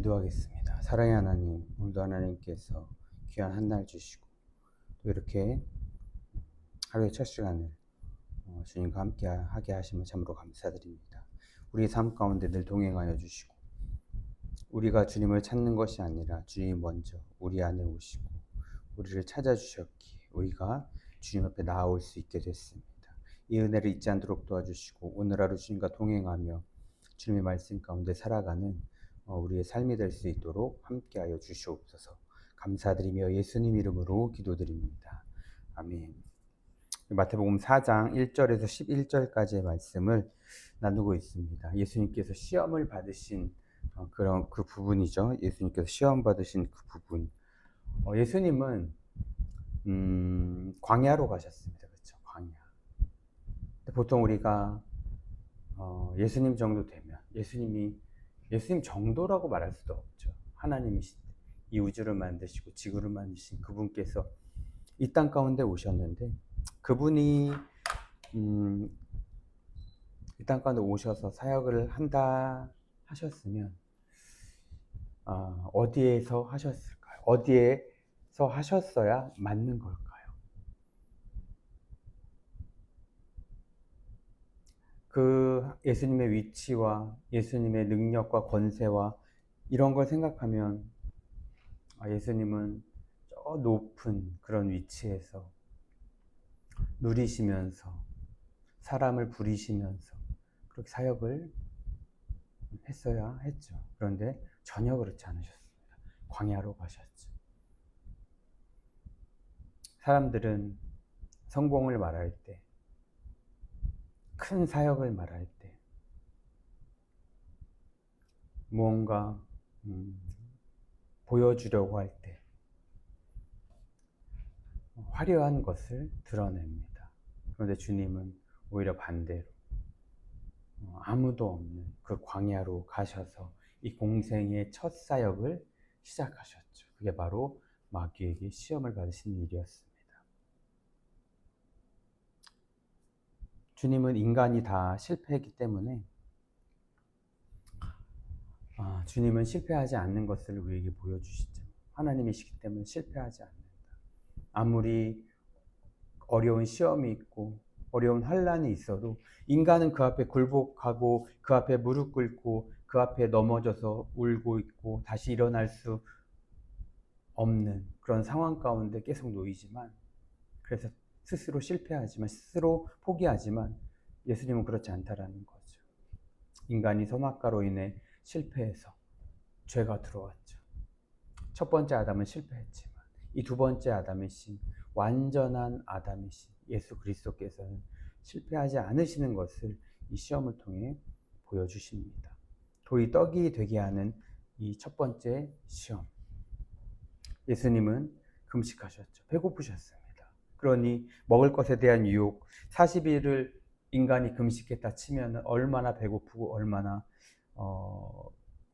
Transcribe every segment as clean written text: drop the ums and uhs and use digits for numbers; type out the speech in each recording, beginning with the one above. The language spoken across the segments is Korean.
기도하겠습니다. 사랑의 하나님, 오늘도 하나님께서 귀한 한 날 주시고 또 이렇게 하루의 첫 시간을 주님과 함께 하게 하심을 참으로 감사드립니다. 우리의 삶 가운데 늘 동행하여 주시고 우리가 주님을 찾는 것이 아니라 주님이 먼저 우리 안에 오시고 우리를 찾아주셨기에 우리가 주님 앞에 나아올 수 있게 됐습니다. 이 은혜를 잊지 않도록 도와주시고 오늘 하루 주님과 동행하며 주님의 말씀 가운데 살아가는 우리의 삶이 될 수 있도록 함께하여 주시옵소서. 감사드리며 예수님 이름으로 기도드립니다. 아멘. 마태복음 4장 1절에서 11절까지의 말씀을 나누고 있습니다. 예수님께서 시험을 받으신 그런 그 부분이죠. 예수님께서 시험 받으신 그 부분. 예수님은 광야로 가셨습니다. 그렇죠? 광야. 보통 우리가 예수님 정도 되면 예수님 정도라고 말할 수도 없죠. 하나님이신 이 우주를 만드시고 지구를 만드신 그분께서 이 땅 가운데 오셨는데 그분이 이 땅 가운데 오셔서 사역을 한다 하셨으면 어디에서 하셨을까요? 어디에서 하셨어야 맞는 걸까요? 그 예수님의 위치와 예수님의 능력과 권세와 이런 걸 생각하면 예수님은 저 높은 그런 위치에서 누리시면서 사람을 부리시면서 그렇게 사역을 했어야 했죠. 그런데 전혀 그렇지 않으셨습니다. 광야로 가셨죠. 사람들은 성공을 말할 때, 큰 사역을 말할 때, 무언가 보여주려고 할 때 화려한 것을 드러냅니다. 그런데 주님은 오히려 반대로 아무도 없는 그 광야로 가셔서 이 공생의 첫 사역을 시작하셨죠. 그게 바로 마귀에게 시험을 받으신 일이었습니다. 주님은 인간이 다 실패했기 때문에 주님은 실패하지 않는 것을 우리에게 보여주시죠. 하나님이시기 때문에 실패하지 않는다. 아무리 어려운 시험이 있고 어려운 환란이 있어도 인간은 그 앞에 굴복하고 그 앞에 무릎 꿇고 그 앞에 넘어져서 울고 있고 다시 일어날 수 없는 그런 상황 가운데 계속 놓이지만, 그래서 스스로 실패하지만 스스로 포기하지만 예수님은 그렇지 않다라는 거죠. 인간이 선악과로 인해 실패해서 죄가 들어왔죠. 첫 번째 아담은 실패했지만 이 두 번째 아담이신 완전한 아담이신 예수 그리스도께서는 실패하지 않으시는 것을 이 시험을 통해 보여주십니다. 돌이 떡이 되게 하는 이 첫 번째 시험. 예수님은 금식하셨죠. 배고프셨습니다. 그러니 먹을 것에 대한 유혹, 40일을 인간이 금식했다 치면 얼마나 배고프고 얼마나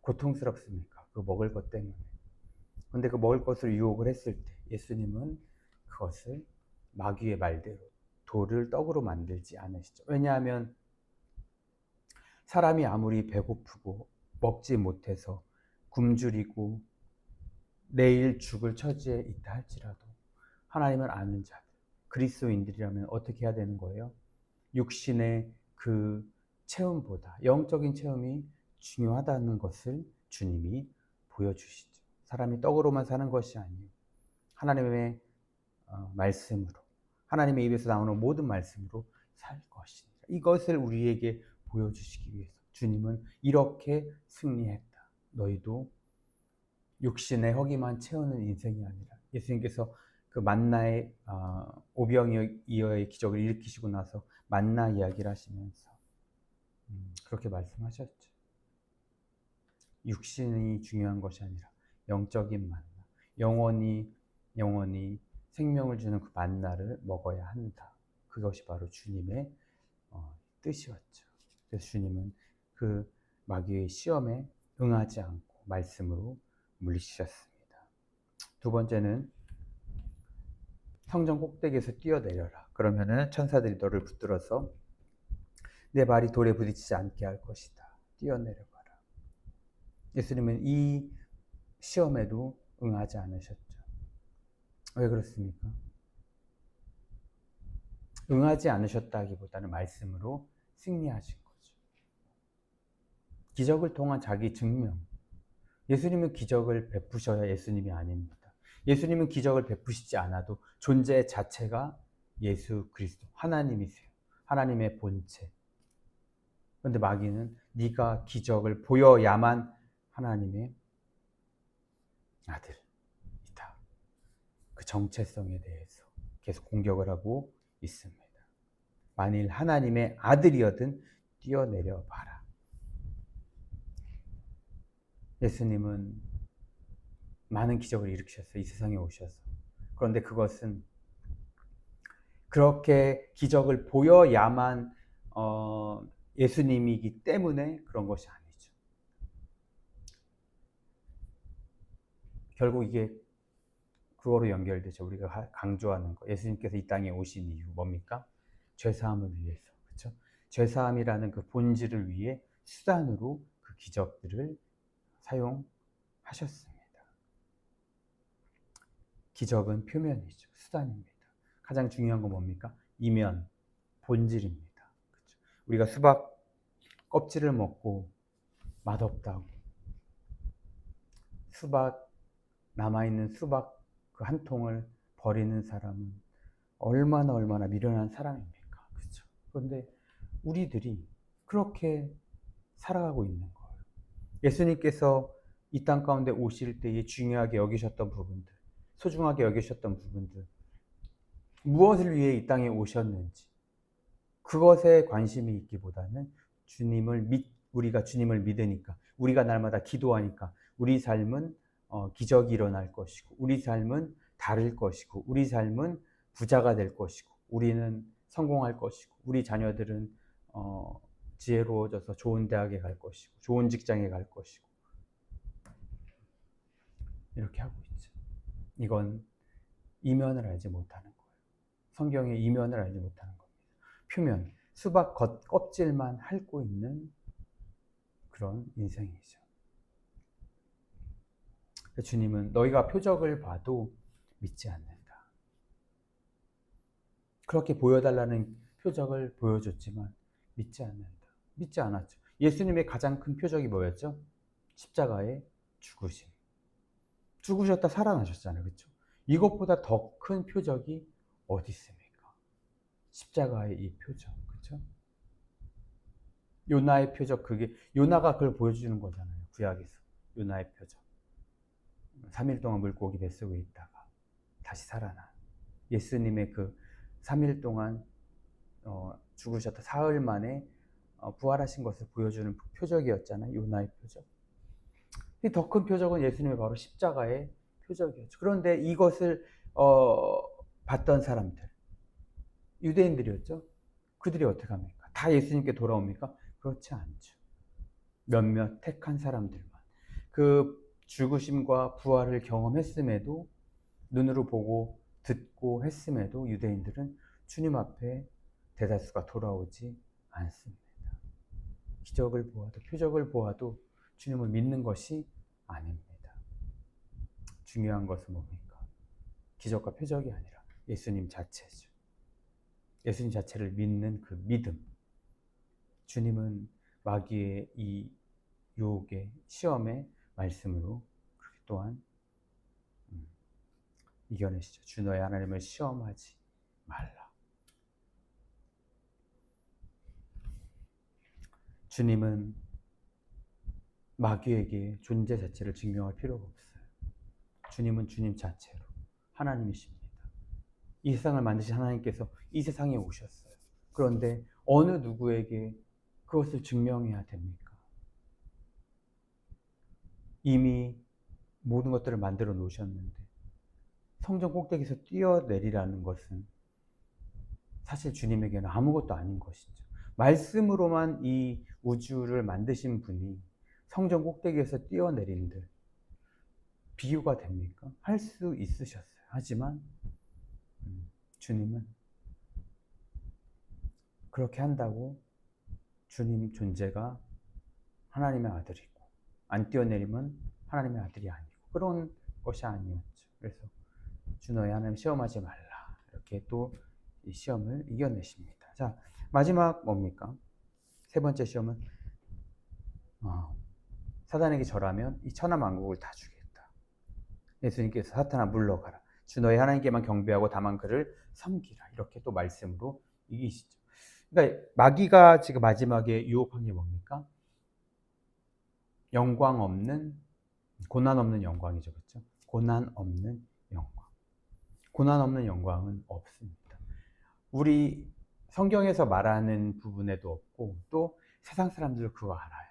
고통스럽습니까? 그 먹을 것 때문에. 그런데 그 먹을 것을 유혹을 했을 때 예수님은 그것을 마귀의 말대로 돌을 떡으로 만들지 않으시죠. 왜냐하면 사람이 아무리 배고프고 먹지 못해서 굶주리고 내일 죽을 처지에 있다 할지라도 하나님을 아는 자들, 그리스도인들이라면 어떻게 해야 되는 거예요? 육신의 그 체험보다 영적인 체험이 중요하다는 것을 주님이 보여주시죠. 사람이 떡으로만 사는 것이 아니에요. 하나님의 말씀으로, 하나님의 입에서 나오는 모든 말씀으로 살 것이니라. 이것을 우리에게 보여주시기 위해서 주님은 이렇게 승리했다. 너희도 육신의 허기만 채우는 인생이 아니라, 예수님께서 그 만나의 오병이어의 기적을 일으키시고 나서 만나 이야기를 하시면서 그렇게 말씀하셨죠. 육신이 중요한 것이 아니라 영적인 만나, 영원히 생명을 주는 그 만나를 먹어야 한다. 그것이 바로 주님의 뜻이었죠. 그래서 주님은 그 마귀의 시험에 응하지 않고 말씀으로 물리치셨습니다. 두 번째는 성전 꼭대기에서 뛰어내려라. 그러면은 천사들이 너를 붙들어서 내 발이 돌에 부딪히지 않게 할 것이다. 뛰어내려가라. 예수님은 이 시험에도 응하지 않으셨죠. 왜 그렇습니까? 응하지 않으셨다기보다는 말씀으로 승리하신 거죠. 기적을 통한 자기 증명. 예수님은 기적을 베푸셔야 예수님이 아닙니다. 예수님은 기적을 베푸시지 않아도 존재 자체가 예수 그리스도, 하나님이세요. 하나님의 본체. 그런데 마귀는 네가 기적을 보여야만 하나님의 아들이다. 그 정체성에 대해서 계속 공격을 하고 있습니다. 만일 하나님의 아들이어든 뛰어내려 봐라. 예수님은 많은 기적을 일으키셨어요. 이 세상에 오셔서. 그런데 그것은 그렇게 기적을 보여야만 예수님이기 때문에 그런 것이 아니죠. 결국 이게 그거로 연결되죠. 우리가 강조하는 거. 예수님께서 이 땅에 오신 이유 뭡니까? 죄사함을 위해서. 그렇죠? 죄사함이라는 그 본질을 위해 수단으로 그 기적들을 사용하셨습니다. 기적은 표면이죠. 수단입니다. 가장 중요한 건 뭡니까? 이면, 본질입니다. 그렇죠? 우리가 수박 껍질을 먹고 맛없다고 남아있는 수박 그 한 통을 버리는 사람은 얼마나 미련한 사람입니까? 그렇죠? 그런데 우리들이 그렇게 살아가고 있는 거예요. 예수님께서 이 땅 가운데 오실 때에 중요하게 여기셨던 부분들, 소중하게 여기셨던 부분들, 무엇을 위해 이 땅에 오셨는지 그것에 관심이 있기보다는 우리가 주님을 믿으니까, 우리가 날마다 기도하니까 우리 삶은 기적이 일어날 것이고, 우리 삶은 다를 것이고, 우리 삶은 부자가 될 것이고, 우리는 성공할 것이고, 우리 자녀들은 지혜로워져서 좋은 대학에 갈 것이고, 좋은 직장에 갈 것이고, 이렇게 하고 있죠. 이건 이면을 알지 못하는 거예요. 성경의 이면을 알지 못하는 겁니다. 표면, 수박 껍질만 핥고 있는 그런 인생이죠. 주님은 너희가 표적을 봐도 믿지 않는다. 그렇게 보여달라는 표적을 보여줬지만 믿지 않는다. 믿지 않았죠. 예수님의 가장 큰 표적이 뭐였죠? 십자가의 죽으심. 죽으셨다 살아나셨잖아요. 그렇죠? 이것보다 더 큰 표적이 어디 있습니까? 십자가의 이 표적. 그렇죠? 요나의 표적, 그게 요나가 그걸 보여주는 거잖아요. 구약에서. 요나의 표적. 3일 동안 물고기 뱃속에 있다가 다시 살아난 예수님의 그 3일 동안 죽으셨다 사흘 만에 부활하신 것을 보여주는 표적이었잖아요. 요나의 표적. 더 큰 표적은 예수님의 바로 십자가의 표적이었죠. 그런데 이것을 봤던 사람들, 유대인들이었죠. 그들이 어떻게 합니까? 다 예수님께 돌아옵니까? 그렇지 않죠. 몇몇 택한 사람들만. 그 죽으심과 부활을 경험했음에도, 눈으로 보고 듣고 했음에도 유대인들은 주님 앞에 대다수가 돌아오지 않습니다. 기적을 보아도, 표적을 보아도 주님을 믿는 것이 아닙니다. 중요한 것은 뭡니까? 기적과 표적이 아니라 예수님 자체죠. 예수님 자체를 믿는 그 믿음. 주님은 마귀의 이 유혹의 시험의 말씀으로 그렇게 또한 이겨내시죠. 주 너의 하나님을 시험하지 말라. 주님은 마귀에게 존재 자체를 증명할 필요가 없어요. 주님은 주님 자체로 하나님이십니다. 이 세상을 만드신 하나님께서 이 세상에 오셨어요. 그런데 어느 누구에게 그것을 증명해야 됩니까? 이미 모든 것들을 만들어 놓으셨는데 성전 꼭대기에서 뛰어내리라는 것은 사실 주님에게는 아무것도 아닌 것이죠. 말씀으로만 이 우주를 만드신 분이 성전 꼭대기에서 뛰어내린들 비유가 됩니까? 할 수 있으셨어요. 하지만 주님은 그렇게 한다고 주님 존재가 하나님의 아들이고 안 뛰어내리면 하나님의 아들이 아니고 그런 것이 아니었죠. 그래서 주 너의 하나님 시험하지 말라. 이렇게 또 이 시험을 이겨내십니다. 자, 마지막 뭡니까? 세 번째 시험은 사단에게 절하면 이 천하 만국을 다 주겠다. 예수님께서 사탄아 물러가라. 주 너의 하나님께만 경배하고 다만 그를 섬기라. 이렇게 또 말씀으로 이기시죠. 그러니까 마귀가 지금 마지막에 유혹한 게 뭡니까? 영광 없는, 고난 없는 영광이죠. 그렇죠? 고난 없는 영광. 고난 없는 영광은 없습니다. 우리 성경에서 말하는 부분에도 없고 또 세상 사람들도 그거 알아요.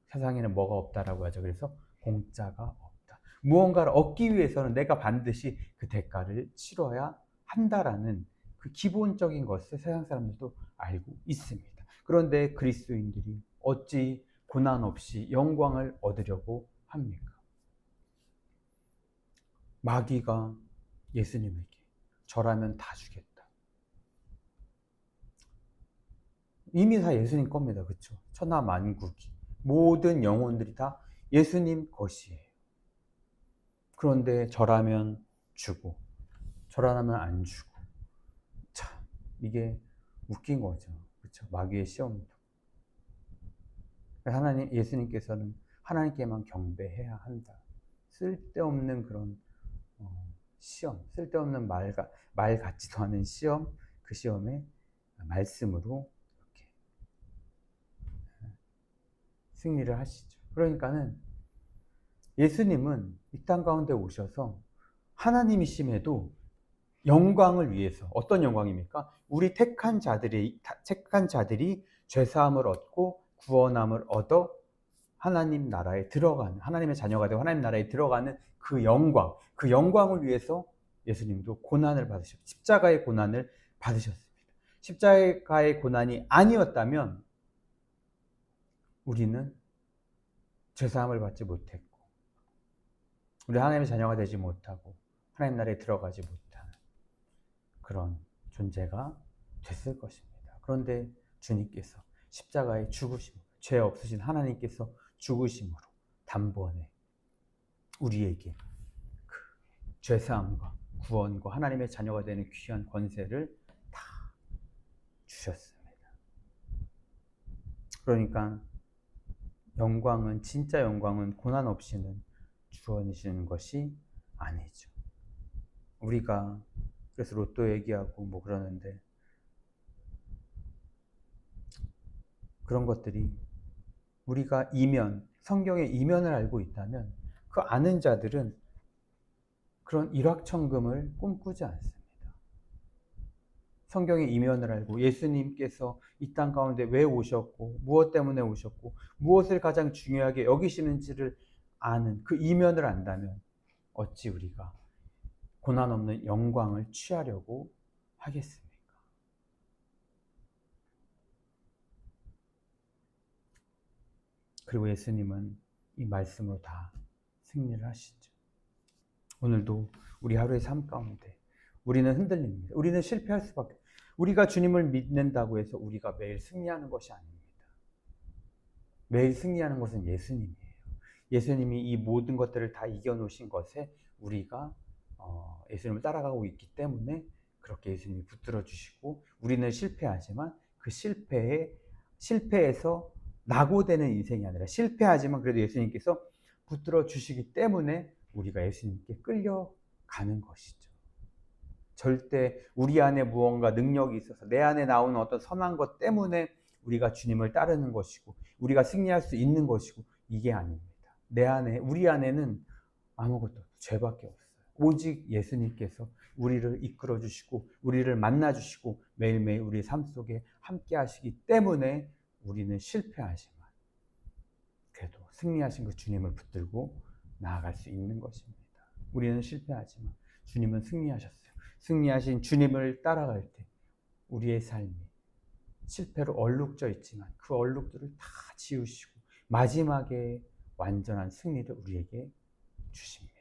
세상에는 뭐가 없다라고 하죠. 그래서 공짜가 없다. 무언가를 얻기 위해서는 내가 반드시 그 대가를 치러야 한다라는 그 기본적인 것을 세상 사람들도 알고 있습니다. 그런데 그리스도인들이 어찌 고난 없이 영광을 얻으려고 합니까? 마귀가 예수님에게 절하면 다 주겠다. 이미 다 예수님 겁니다. 그렇죠? 천하 만국이 모든 영혼들이 다 예수님 것이에요. 그런데 절하면 주고 절하면 안 주고 참 이게 웃긴 거죠. 그렇죠? 마귀의 시험도. 하나님 예수님께서는 하나님께만 경배해야 한다. 쓸데없는 그런 시험, 쓸데없는 말 같지도 않은 시험, 그 시험에 말씀으로 이렇게 승리를 하시죠. 그러니까는 예수님은 이 땅 가운데 오셔서 하나님이심에도 영광을 위해서, 어떤 영광입니까? 우리 택한 자들이 죄사함을 얻고 구원함을 얻어 하나님 나라에 들어가는, 하나님의 자녀가 되고 하나님 나라에 들어가는 그 영광, 그 영광을 위해서 예수님도 고난을 받으셨고 십자가의 고난을 받으셨습니다. 십자가의 고난이 아니었다면 우리는 죄사함을 받지 못했고 우리 하나님의 자녀가 되지 못하고 하나님 나라에 들어가지 못하는 그런 존재가 됐을 것입니다. 그런데 주님께서 십자가에 죽으심으로, 죄 없으신 하나님께서 죽으심으로 단번에 우리에게 그 죄사함과 구원과 하나님의 자녀가 되는 귀한 권세를 다 주셨습니다. 그러니까 영광은, 진짜 영광은 고난 없이는 주어지는 것이 아니죠. 우리가 그래서 로또 얘기하고 뭐 그러는데 그런 것들이 우리가 성경의 이면을 알고 있다면 그 아는 자들은 그런 일확천금을 꿈꾸지 않습니다. 성경의 이면을 알고 예수님께서 이 땅 가운데 왜 오셨고 무엇 때문에 오셨고 무엇을 가장 중요하게 여기시는지를 아는 그 이면을 안다면 어찌 우리가 고난 없는 영광을 취하려고 하겠습니까? 그리고 예수님은 이 말씀으로 다 승리를 하시죠. 오늘도 우리 하루의 삶 가운데 우리는 흔들립니다. 우리는 실패할 수밖에. 우리가 주님을 믿는다고 해서 우리가 매일 승리하는 것이 아닙니다. 매일 승리하는 것은 예수님이에요. 예수님이 이 모든 것들을 다 이겨놓으신 것에 우리가 예수님을 따라가고 있기 때문에 그렇게 예수님이 붙들어 주시고 우리는 실패하지만 그 실패에서 낙오되는 인생이 아니라 실패하지만 그래도 예수님께서 붙들어 주시기 때문에 우리가 예수님께 끌려가는 것이죠. 절대 우리 안에 무언가 능력이 있어서 내 안에 나오는 어떤 선한 것 때문에 우리가 주님을 따르는 것이고 우리가 승리할 수 있는 것이고 이게 아닙니다. 우리 안에는 아무것도 없어요. 죄밖에 없어요. 오직 예수님께서 우리를 이끌어 주시고 우리를 만나 주시고 매일매일 우리의 삶 속에 함께 하시기 때문에 우리는 실패하지만 그래도 승리하신 그 주님을 붙들고 나아갈 수 있는 것입니다. 우리는 실패하지만 주님은 승리하셨어요. 승리하신 주님을 따라갈 때 우리의 삶이 실패로 얼룩져 있지만 그 얼룩들을 다 지우시고 마지막에 완전한 승리를 우리에게 주십니다.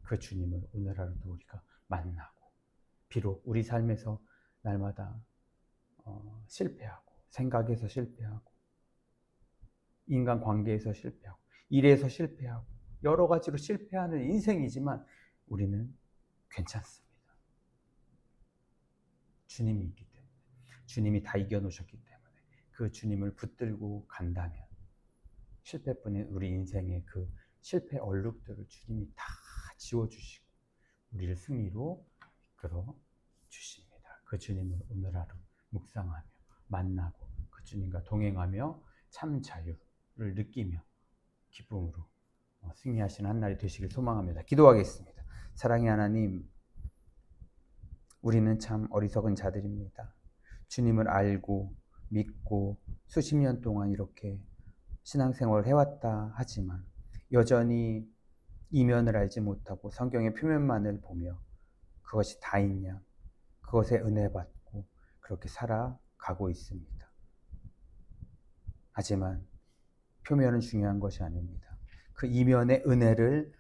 그 주님을 오늘 하루도 우리가 만나고 비록 우리 삶에서 날마다 실패하고 생각에서 실패하고 인간관계에서 실패하고 일에서 실패하고 여러 가지로 실패하는 인생이지만 우리는 괜찮습니다. 주님이 있기 때문에, 주님이 다 이겨놓으셨기 때문에 그 주님을 붙들고 간다면 실패뿐인 우리 인생의 그 실패 얼룩들을 주님이 다 지워주시고 우리를 승리로 이끌어 주십니다. 그 주님을 오늘 하루 묵상하며 만나고 그 주님과 동행하며 참 자유를 느끼며 기쁨으로 승리하시는 한 날이 되시길 소망합니다. 기도하겠습니다. 사랑의 하나님, 우리는 참 어리석은 자들입니다. 주님을 알고 믿고 수십 년 동안 이렇게 신앙생활을 해왔다 하지만 여전히 이면을 알지 못하고 성경의 표면만을 보며 그것이 다있냐, 그것에 은혜 받고 그렇게 살아가고 있습니다. 하지만 표면은 중요한 것이 아닙니다. 그 이면의 은혜를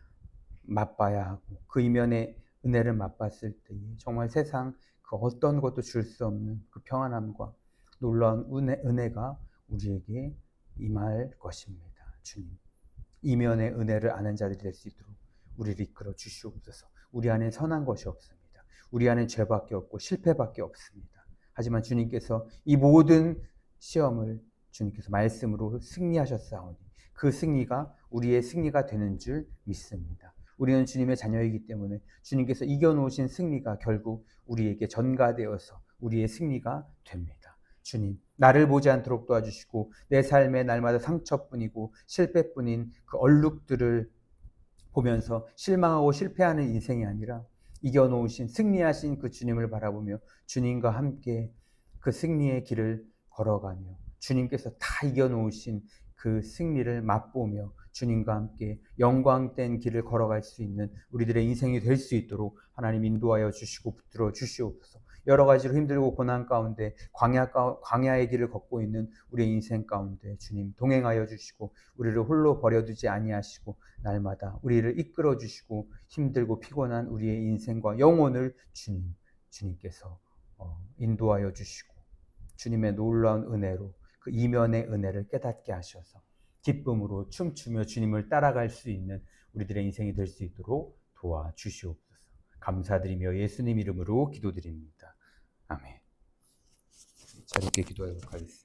맛봐야 하고 그 이면의 은혜를 맛봤을 때 정말 세상 그 어떤 것도 줄 수 없는 그 평안함과 놀라운 은혜가 우리에게 임할 것입니다. 주님, 이면의 은혜를 아는 자들이 될 수 있도록 우리를 이끌어 주시옵소서. 우리 안에 선한 것이 없습니다. 우리 안에 죄밖에 없고 실패밖에 없습니다. 하지만 주님께서 이 모든 시험을 주님께서 말씀으로 승리하셨사오니 그 승리가 우리의 승리가 되는 줄 믿습니다. 우리는 주님의 자녀이기 때문에 주님께서 이겨놓으신 승리가 결국 우리에게 전가되어서 우리의 승리가 됩니다. 주님, 나를 보지 않도록 도와주시고 내 삶에 날마다 상처뿐이고 실패뿐인 그 얼룩들을 보면서 실망하고 실패하는 인생이 아니라 이겨놓으신 승리하신 그 주님을 바라보며 주님과 함께 그 승리의 길을 걸어가며 주님께서 다 이겨놓으신 그 승리를 맛보며 주님과 함께 영광된 길을 걸어갈 수 있는 우리들의 인생이 될 수 있도록 하나님 인도하여 주시고 붙들어 주시옵소서. 여러 가지로 힘들고 고난 가운데 광야의 길을 걷고 있는 우리의 인생 가운데 주님 동행하여 주시고 우리를 홀로 버려두지 아니하시고 날마다 우리를 이끌어 주시고 힘들고 피곤한 우리의 인생과 영혼을 주님께서 인도하여 주시고 주님의 놀라운 은혜로 그 이면의 은혜를 깨닫게 하셔서 기쁨으로 춤추며 주님을 따라갈 수 있는 우리들의 인생이 될 수 있도록 도와주시옵소서. 감사드리며 예수님 이름으로 기도드립니다. 아멘. 자유롭게 기도하도록 하겠습니다.